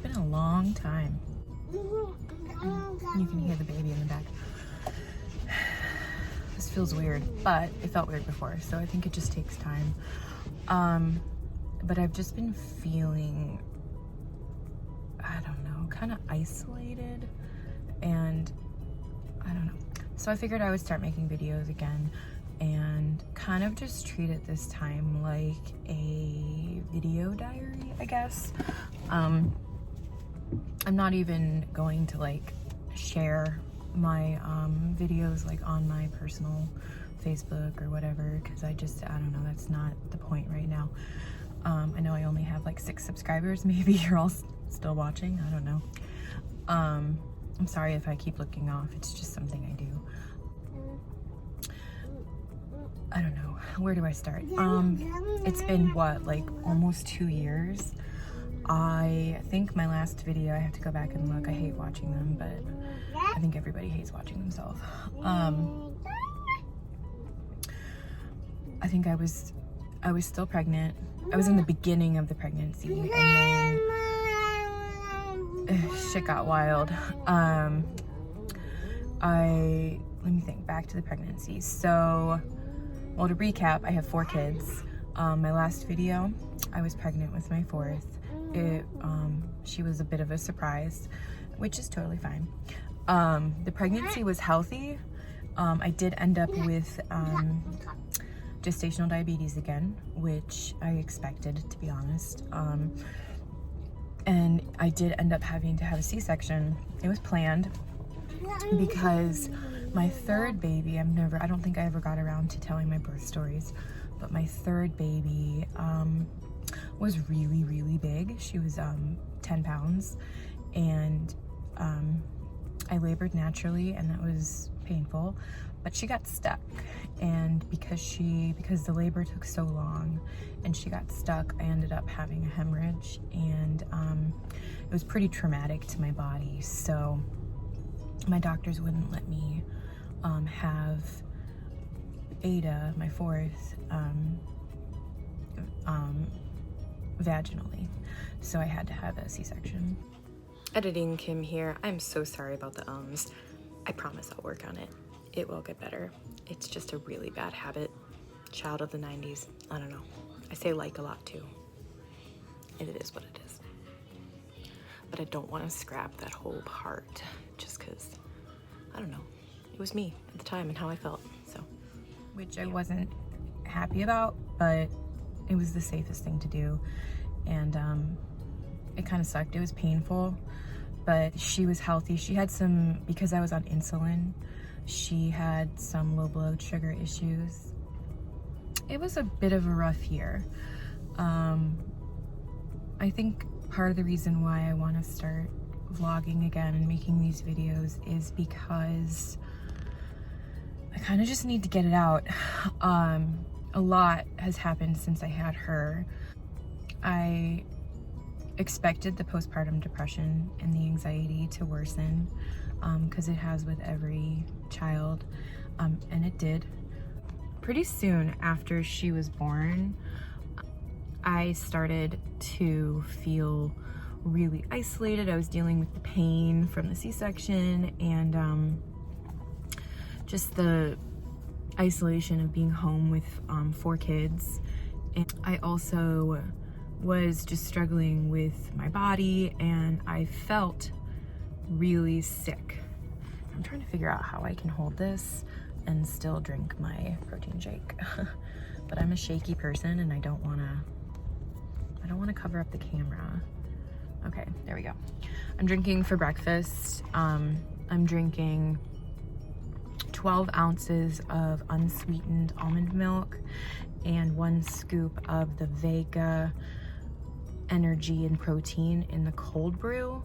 been a long time. You can hear the baby in the back. This feels weird, but it felt weird before, so I think it just takes time. But I've just been feeling, I don't know, kind of isolated, and I don't know. So I figured I would start making videos again and kind of just treat it this time like a video diary, I guess. I'm not even going to like share my videos like on my personal Facebook or whatever, because I don't know, that's not the point right now. I know I only have like 6 subscribers. Maybe you're all still watching, I don't know. I'm sorry if I keep looking off, it's just something I do. I don't know, where do I start? It's been what, like almost 2 years. I think my last video, I have to go back and look, I hate watching them, but I think everybody hates watching themselves. I think I was still pregnant. I was in the beginning of the pregnancy, and then shit got wild. Let me think back to the pregnancy. So, well, to recap, I have 4 kids. My last video, I was pregnant with my 4th. She was a bit of a surprise, which is totally fine. The pregnancy was healthy. I did end up with gestational diabetes again, which I expected, to be honest. And I did end up having to have a C-section. It was planned because my 3rd baby, I don't think I ever got around to telling my birth stories, but my 3rd baby was really, really big. She was 10 pounds, and I labored naturally, and that was painful, but she got stuck. And because the labor took so long and she got stuck, I ended up having a hemorrhage, and it was pretty traumatic to my body. So my doctors wouldn't let me have Ada, my 4th, vaginally. So I had to have a C-section. Editing Kim here. I'm so sorry about the ums. I promise I'll work on it. It will get better. It's just a really bad habit. Child of the 90s. I don't know. I say like a lot too. And it is what it is. But I don't want to scrap that whole part just because, I don't know. It was me at the time and how I felt. So, which I wasn't happy about, but it was the safest thing to do. And it kind of sucked. It was painful, but she was healthy. She had some, because I was on insulin, she had some low blood sugar issues. It was a bit of a rough year. I think part of the reason why I want to start vlogging again and making these videos is because I kind of just need to get it out. A lot has happened since I had her. I expected the postpartum depression and the anxiety to worsen, because it has with every child, and it did. Pretty soon after she was born, I started to feel really isolated. I was dealing with the pain from the C-section and just the isolation of being home with 4 kids. And I also was just struggling with my body, and I felt really sick. I'm trying to figure out how I can hold this and still drink my protein shake. But I'm a shaky person, and I don't want to cover up the camera. Okay, there we go. I'm drinking for breakfast. I'm drinking 12 ounces of unsweetened almond milk and 1 scoop of the Vega energy and protein in the cold brew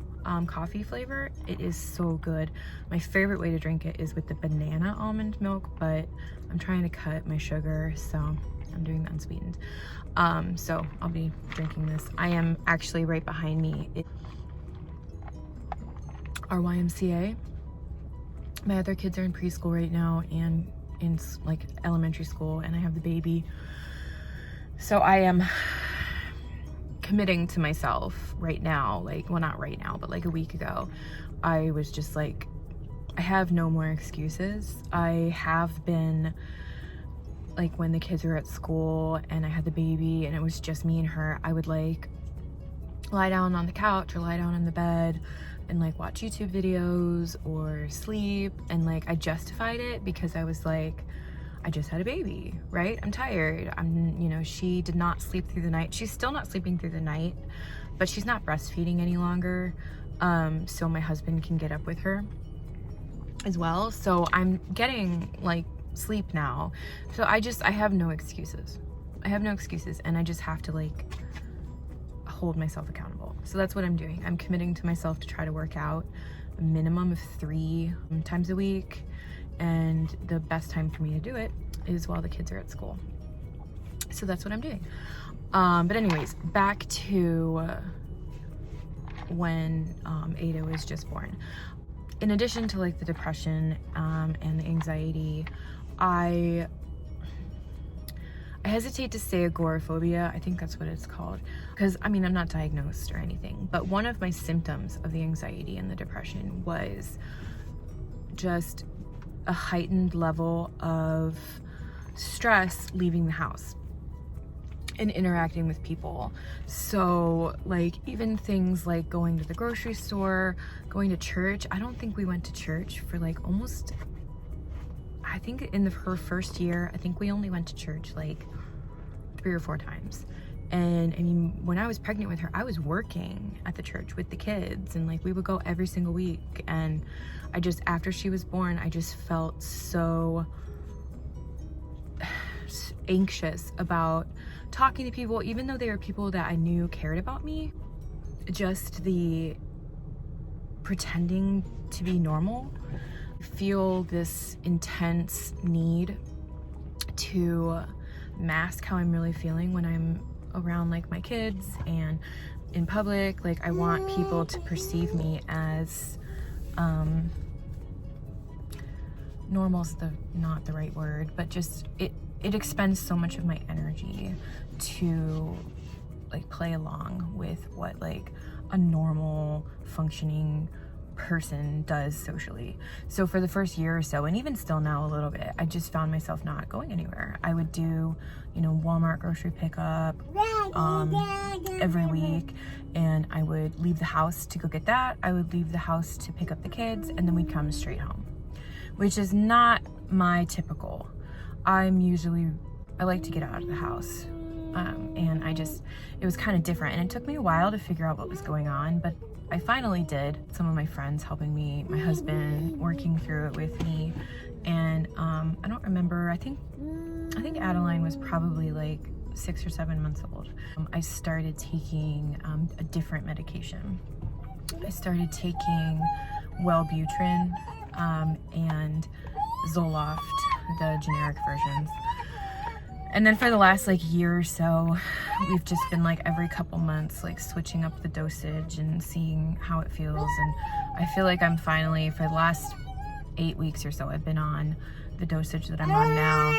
coffee flavor. It is so good. My favorite way to drink it is with the banana almond milk, but I'm trying to cut my sugar, so I'm doing the unsweetened. So I'll be drinking this. I am actually right behind me. Our YMCA. My other kids are in preschool right now and in like elementary school, and I have the baby. So I am committing to myself right now, like, well, not right now, but like a week ago, I was just like, I have no more excuses. I have been, like, when the kids were at school and I had the baby and it was just me and her, I would like lie down on the couch or lie down in the bed and like watch YouTube videos or sleep, and like I justified it because I was like, I just had a baby, right? I'm tired. You know, she did not sleep through the night. She's still not sleeping through the night, but she's not breastfeeding any longer. So my husband can get up with her as well. So I'm getting like sleep now. So I have no excuses. I have no excuses, and I just have to like hold myself accountable. So that's what I'm doing. I'm committing to myself to try to work out a minimum of 3 times a week. And the best time for me to do it is while the kids are at school. So that's what I'm doing. But anyways, back to when Ada was just born. In addition to like the depression and the anxiety, I hesitate to say agoraphobia. I think that's what it's called, because I mean, I'm not diagnosed or anything, but one of my symptoms of the anxiety and the depression was just a heightened level of stress leaving the house and interacting with people. So like even things like going to the grocery store, going to church. I don't think we went to church for like almost, I think in her first year, I think we only went to church like 3 or 4 times. And I mean, when I was pregnant with her, I was working at the church with the kids, and like we would go every single week. And I just, after she was born, I just felt so anxious about talking to people, even though they were people that I knew cared about me. Just the pretending to be normal. I feel this intense need to mask how I'm really feeling when I'm around like my kids and in public. Like I want people to perceive me as normal's not the right word, but just it expends so much of my energy to like play along with what like a normal functioning person does socially. So for the first year or so, and even still now a little bit, I just found myself not going anywhere. I would do, you know, Walmart grocery pickup every week, and I would leave the house to go get that. I would leave the house to pick up the kids, and then we'd come straight home, which is not my typical. I like to get out of the house. And it was kind of different, and it took me a while to figure out what was going on, but I finally did. Some of my friends helping me, my husband working through it with me, and I don't remember, I think Adeline was probably like 6 or 7 months old. I started taking a different medication. I started taking Wellbutrin and Zoloft, the generic versions. And then for the last like year or so, we've just been like every couple months like switching up the dosage and seeing how it feels. And I feel like I'm finally, for the last 8 weeks or so, I've been on the dosage that I'm on now.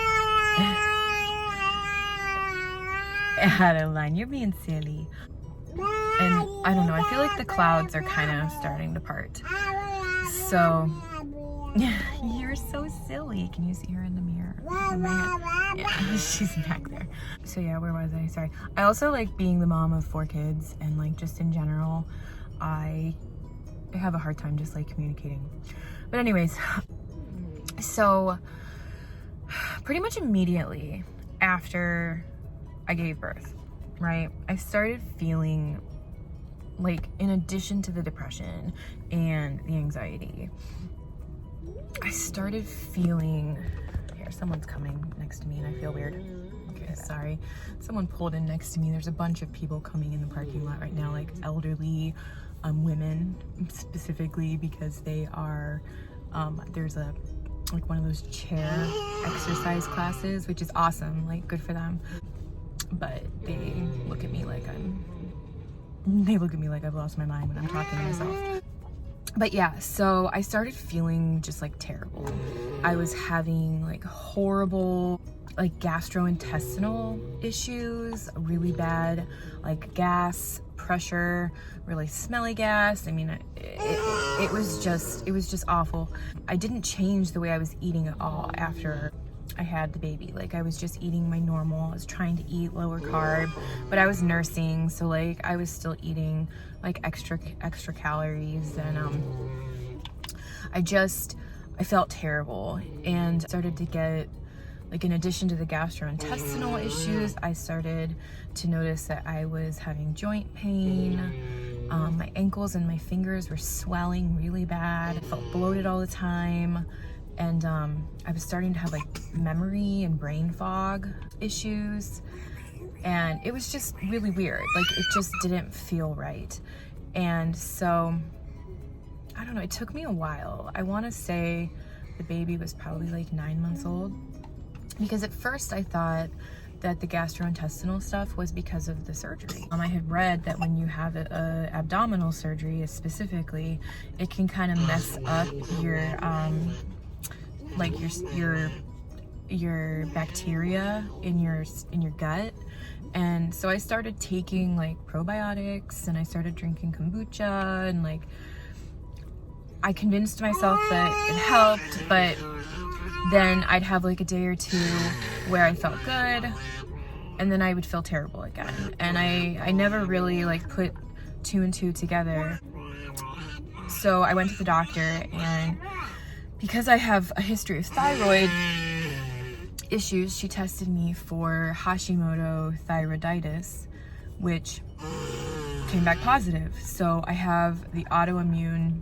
Adeline, you're being silly. And I don't know, I feel like the clouds are kind of starting to part. So you're so silly. Can you see her in the mirror? Yeah, she's back there. So yeah, where was I? Sorry. I also like being the mom of 4 kids, and like just in general, I have a hard time just like communicating. But anyways, so pretty much immediately after I gave birth, right, I started feeling like, in addition to the depression and the anxiety, I started feeling, here, someone's coming next to me and I feel weird. Okay, sorry. Someone pulled in next to me. There's a bunch of people coming in the parking lot right now, like elderly women specifically, because they are, there's like one of those chair exercise classes, which is awesome, like good for them. But they look at me like I've lost my mind when I'm talking to myself. But yeah, so I started feeling just like terrible. I was having like horrible like gastrointestinal issues, really bad, like gas, pressure, really smelly gas. I mean, it was just awful. I didn't change the way I was eating at all after I had the baby. Like, I was just eating my normal. I was trying to eat lower carb, but I was nursing, so like I was still eating like extra calories, and I felt terrible and started to get, like, in addition to the gastrointestinal issues, I started to notice that I was having joint pain. My ankles and my fingers were swelling really bad. I felt bloated all the time. And I was starting to have like memory and brain fog issues. And it was just really weird. Like, it just didn't feel right. And so, I don't know, it took me a while. I want to say the baby was probably like 9 months old. Because at first I thought that the gastrointestinal stuff was because of the surgery. I had read that when you have a abdominal surgery specifically, it can kind of mess up your like your bacteria in your gut. And so I started taking like probiotics, and I started drinking kombucha, and like I convinced myself that it helped, but then I'd have like a day or two where I felt good, and then I would feel terrible again. And I never really like put 2 and 2 together. So I went to the doctor, and because I have a history of thyroid issues, she tested me for Hashimoto Thyroiditis, which came back positive. So I have the autoimmune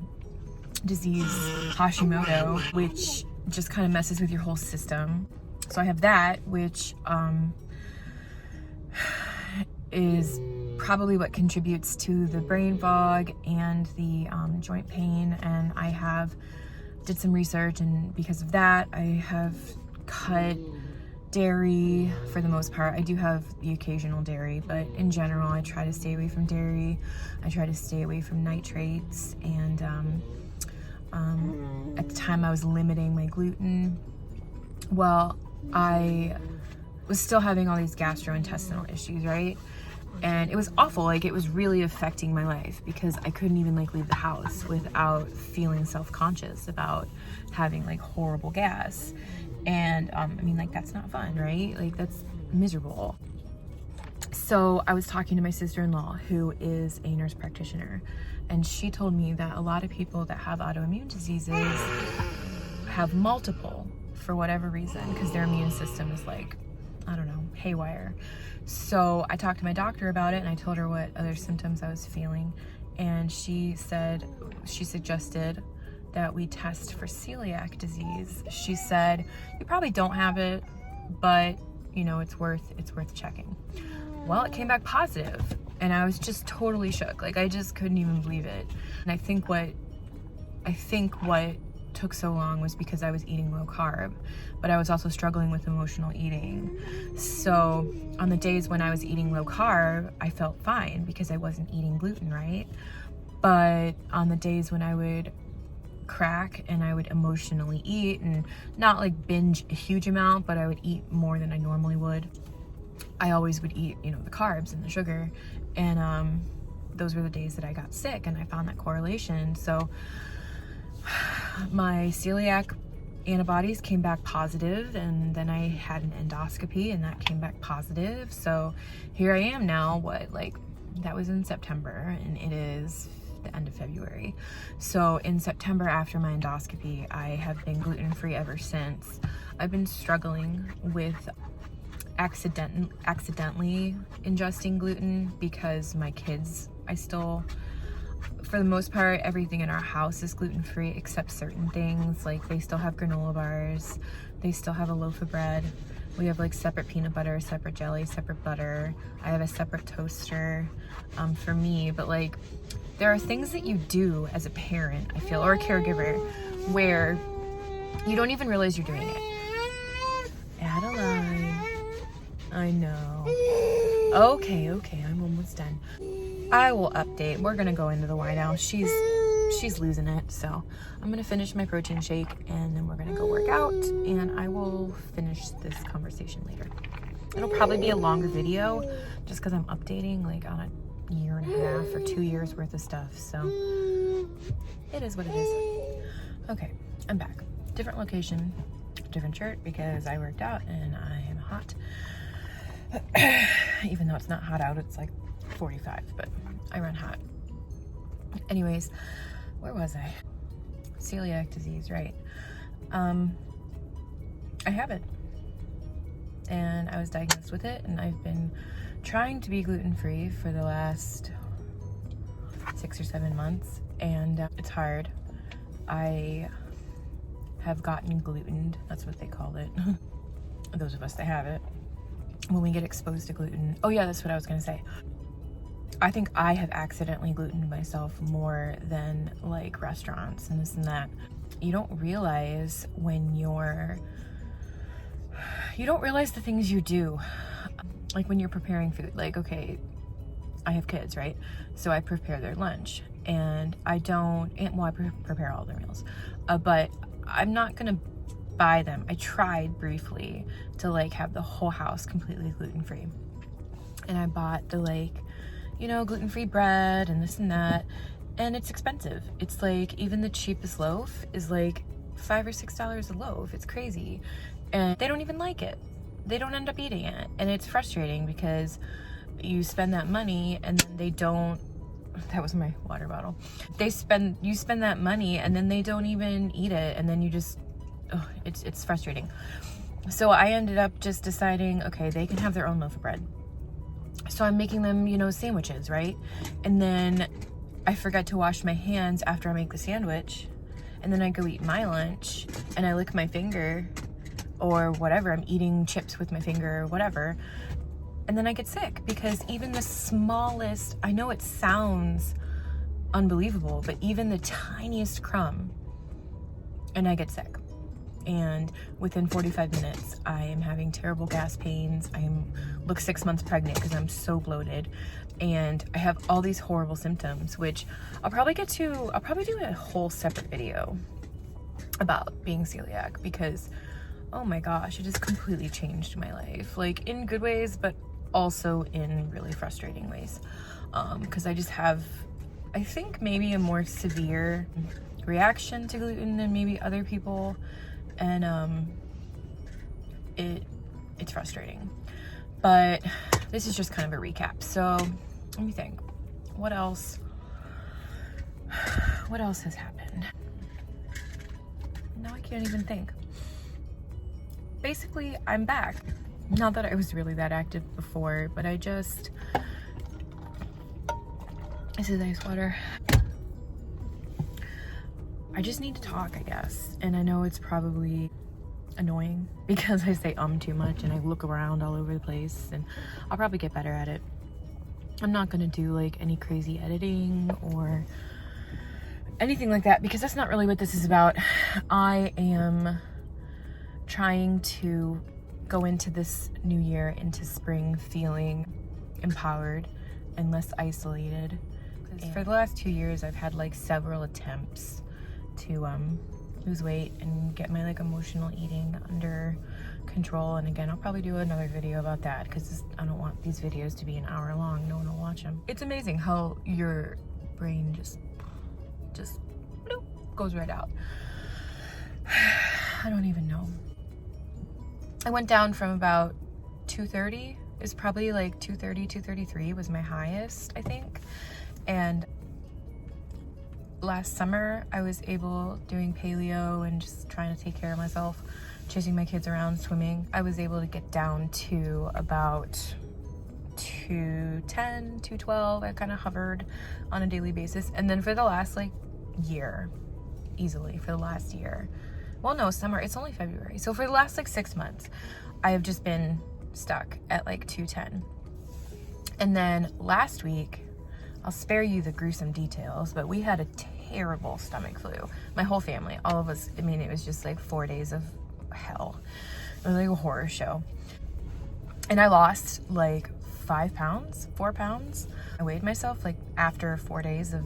disease Hashimoto, which just kind of messes with your whole system. So I have that, which is probably what contributes to the brain fog and the joint pain. And I did some research, and because of that, I have cut dairy for the most part. I do have the occasional dairy, but in general, I try to stay away from dairy. I try to stay away from nitrates, and at the time I was limiting my gluten. Well, I was still having all these gastrointestinal issues, right? And it was awful. Like, it was really affecting my life because I couldn't even like leave the house without feeling self-conscious about having like horrible gas. And I mean, like, that's not fun, right? Like, that's miserable. So I was talking to my sister-in-law, who is a nurse practitioner, and she told me that a lot of people that have autoimmune diseases have multiple for whatever reason, because their immune system is like, I don't know, haywire. So I talked to my doctor about it, and I told her what other symptoms I was feeling, and she suggested that we test for celiac disease. She said, you probably don't have it, but you know, it's worth checking. Well, it came back positive, and I was just totally shook. Like, I just couldn't even believe it. And I think what took so long was because I was eating low carb, but I was also struggling with emotional eating. So on the days when I was eating low carb, I felt fine because I wasn't eating gluten, right? But on the days when I would crack and I would emotionally eat, and not like binge a huge amount, but I would eat more than I normally would, I always would eat, you know, the carbs and the sugar. And those were the days that I got sick, and I found that correlation. So my celiac antibodies came back positive, and then I had an endoscopy, and that came back positive. So here I am now, that was in September, and it is the end of February. So in September, after my endoscopy, I have been gluten-free ever since. I've been struggling with accidentally ingesting gluten because my kids, for the most part, everything in our house is gluten-free except certain things. Like, they still have granola bars, they still have a loaf of bread, we have like separate peanut butter, separate jelly, separate butter. I have a separate toaster for me. But like, there are things that you do as a parent, I feel, or a caregiver, where you don't even realize you're doing it. Adeline, I know. Okay, I'm almost done. I will update. We're gonna go into the white house. She's she's losing it. So I'm gonna finish my protein shake and then we're gonna go work out, and I will finish this conversation later. It'll probably be a longer video just because I'm updating like on a year and a half or 2 years worth of stuff. So it is what it is. Okay, I'm back. Different location, different shirt because I worked out and I am hot. Even though it's not hot out, it's like 45, but I run hot. Anyways, where was I? Celiac disease, right? I have it. And I was diagnosed with it, and I've been trying to be gluten-free for the last 6 or 7 months, and it's hard. I have gotten glutened, that's what they call it. Those of us that have it. When we get exposed to gluten. Oh yeah, that's what I was gonna say. I think I have accidentally glutened myself more than like restaurants and this and that. You don't realize when you don't realize the things you do. Like when you're preparing food, like, okay, I have kids, right? So I prepare their lunch, and I prepare all their meals, but I'm not gonna buy them. I tried briefly to like have the whole house completely gluten-free, and I bought the like, you know, gluten-free bread and this and that, and it's expensive. It's like even the cheapest loaf is like $5 or $6 a loaf. It's crazy, and they don't even like it. They don't end up eating it, and it's frustrating because you spend that money and then they don't. That was my water bottle. You spend that money and then they don't even eat it, and then you just, it's frustrating. So I ended up just deciding, okay, they can have their own loaf of bread. So I'm making them, you know, sandwiches, right? And then I forget to wash my hands after I make the sandwich, and then I go eat my lunch and I lick my finger or whatever. I'm eating chips with my finger or whatever. And then I get sick because even the smallest, I know it sounds unbelievable, but even the tiniest crumb, and I get sick. And within 45 minutes, I am having terrible gas pains. Look 6 months pregnant because I'm so bloated. And I have all these horrible symptoms, which I'll probably do a whole separate video about being celiac, because oh my gosh, it has completely changed my life. Like in good ways, but also in really frustrating ways. Because I just have, I think, maybe a more severe reaction to gluten than maybe other people. And it's frustrating. But this is just kind of a recap. So let me think. What else has happened? Now I can't even think. Basically, I'm back. Not that I was really that active before, but this is ice water. I just need to talk, I guess. And I know it's probably annoying because I say too much and I look around all over the place, and I'll probably get better at it. I'm not gonna do like any crazy editing or anything like that because that's not really what this is about. I am trying to go into this new year, into spring, feeling empowered and less isolated. Because for the last 2 years, I've had like several attempts to lose weight and get my like emotional eating under control. And again, I'll probably do another video about that because I don't want these videos to be an hour long. No one will watch them. It's amazing how your brain just bloop, goes right out. I don't even know. I went down from about 230. It's probably like 230, 233 was my highest, I think. And last summer I was doing paleo and just trying to take care of myself, chasing my kids around, swimming. I was able to get down to about 210, 212. I kind of hovered on a daily basis. And then for the last like year, easily for the last year, well, no, summer, it's only February. So for the last like 6 months, I have just been stuck at like 210. And then last week, I'll spare you the gruesome details, but we had a terrible stomach flu. My whole family, all of us, I mean, it was just like 4 days of hell. It was like a horror show. And I lost like 5 pounds, 4 pounds. I weighed myself like after 4 days of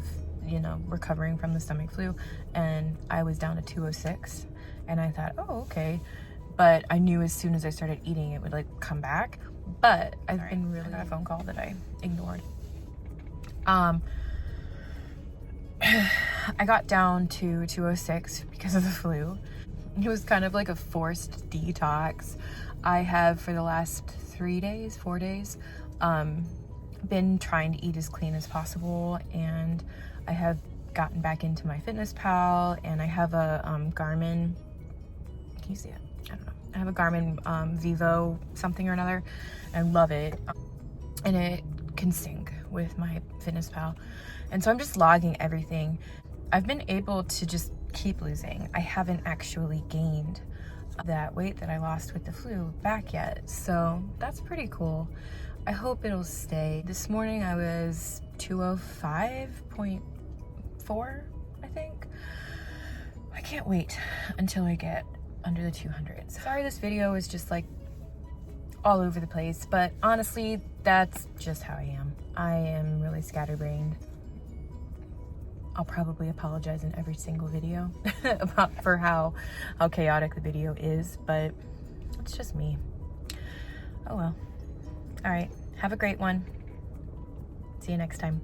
you know, recovering from the stomach flu, and I was down to 206, and I thought, oh, okay. But I knew as soon as I started eating, it would like come back. But I've been really, I got a phone call that I ignored. I got down to 206 because of the flu. It was kind of like a forced detox. I have, for the last 4 days, been trying to eat as clean as possible, and I have gotten back into my Fitness Pal, and I have a Garmin. Can you see it? I don't know. I have a Garmin Vivo something or another. I love it, and it can sync with my Fitness Pal, and so I'm just logging everything. I've been able to just keep losing. I haven't actually gained that weight that I lost with the flu back yet, so that's pretty cool. I hope it'll stay. This morning I was 205.4, I think. I can't wait until I get under the 200s. Sorry this video is just like all over the place, but honestly, that's just how I am. I am really scatterbrained. I'll probably apologize in every single video for how chaotic the video is, but it's just me. Oh well. All right, have a great one. See you next time.